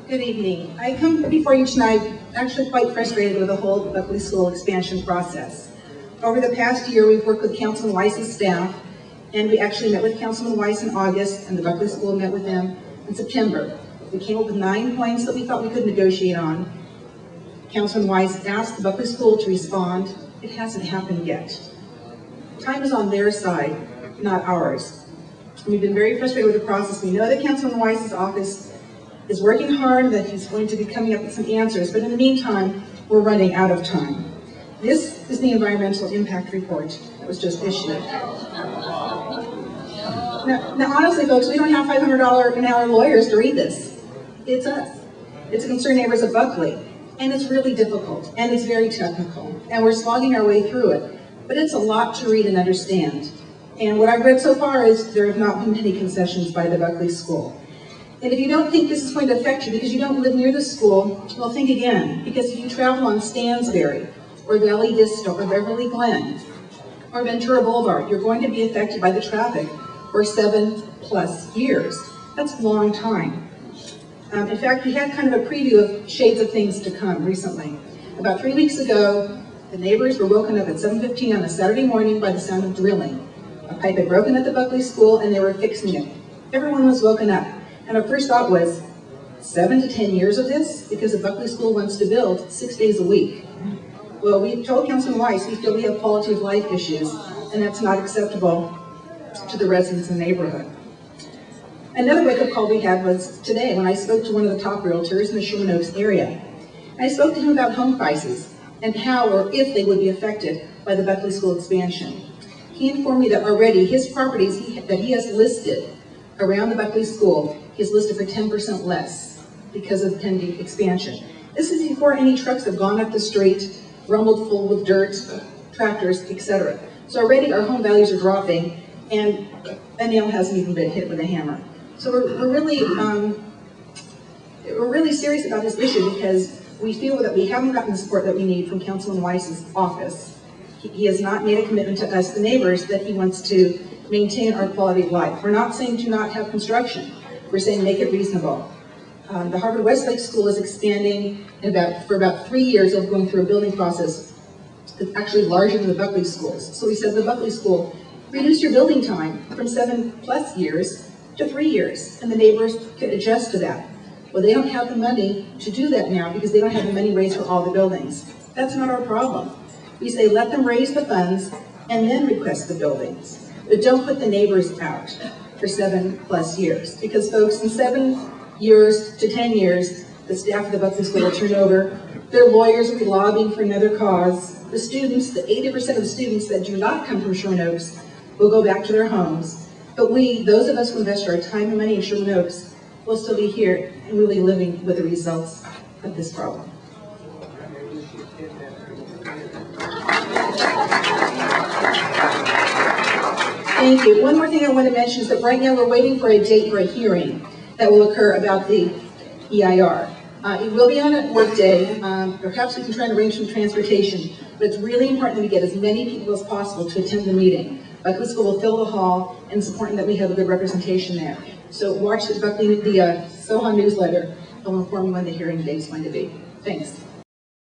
Good evening. I come before you tonight actually quite frustrated with the whole Buckley School expansion process. Over the past year, we've worked with Councilman Weiss's staff, and we actually met with Councilman Weiss in August, and the Buckley School met with them in September. We came up with 9 points that we thought we could negotiate on. Councilman Weiss asked the Buckley School to respond. It hasn't happened yet. Time is on their side, not ours. We've been very frustrated with the process. We know that Councilman Weiss's office is working hard, that he's going to be coming up with some answers, but in the meantime, we're running out of time. This is the environmental impact report that was just issued. Now honestly, folks, we don't have $500 an hour lawyers to read this. It's us. It's Concerned Neighbors of Buckley. And it's really difficult, and it's very technical, and we're slogging our way through it. But it's a lot to read and understand. And what I've read so far is there have not been many concessions by the Buckley School. And if you don't think this is going to affect you because you don't live near the school, well, think again. Because if you travel on Stansbury, or Valley Vista, or Beverly Glen, or Ventura Boulevard, you're going to be affected by the traffic for 7+ years. That's a long time. In fact, we had kind of a preview of shades of things to come recently. About 3 weeks ago, the neighbors were woken up at 7:15 on a Saturday morning by the sound of drilling. A pipe had broken at the Buckley School, and they were fixing it. Everyone was woken up. And our first thought was, 7 to 10 years of this? Because the Buckley School wants to build 6 days a week. Well, we told Councilman Weiss we feel we have quality of life issues, and that's not acceptable to the residents in the neighborhood. Another wake-up call we had was today when I spoke to one of the top realtors in the Sherman Oaks area. And I spoke to him about home prices and how or if they would be affected by the Buckley School expansion. He informed me that already his properties that he has listed around the Buckley School, he's listed for 10% less because of the pending expansion. This is before any trucks have gone up the street, rumbled full with dirt, tractors, etc. So already our home values are dropping, and a nail hasn't even been hit with a hammer. So we're really serious about this issue because we feel that we haven't gotten the support that we need from Councilman Weiss's office. He has not made a commitment to us, the neighbors, that he wants to maintain our quality of life. We're not saying to not have construction. We're saying make it reasonable. The Harvard Westlake School is expanding for about 3 years of going through a building process that's actually larger than the Buckley schools. So we said to the Buckley School, reduce your building time from 7+ years to 3 years, and the neighbors could adjust to that. Well, they don't have the money to do that now because they don't have the money raised for all the buildings. That's not our problem. We say let them raise the funds and then request the buildings. But don't put the neighbors out for 7+ years. Because folks, in 7 years to 10 years, the staff of the Buckley School will turn over. Their lawyers will be lobbying for another cause. The students, the 80% of the students that do not come from Sherman Oaks, will go back to their homes. But we, those of us who invest our time and money in Sherman Oaks, will still be here and really living with the results of this problem. Thank you. One more thing I want to mention is that right now we're waiting for a date for a hearing that will occur about the EIR. It will be on a work day. Perhaps we can try and arrange some transportation, but it's really important that we get as many people as possible to attend the meeting. Buckley School will fill the hall, and it's important that we have a good representation there. So watch the SOHA newsletter. I'll inform you when the hearing date is going to be. Thanks.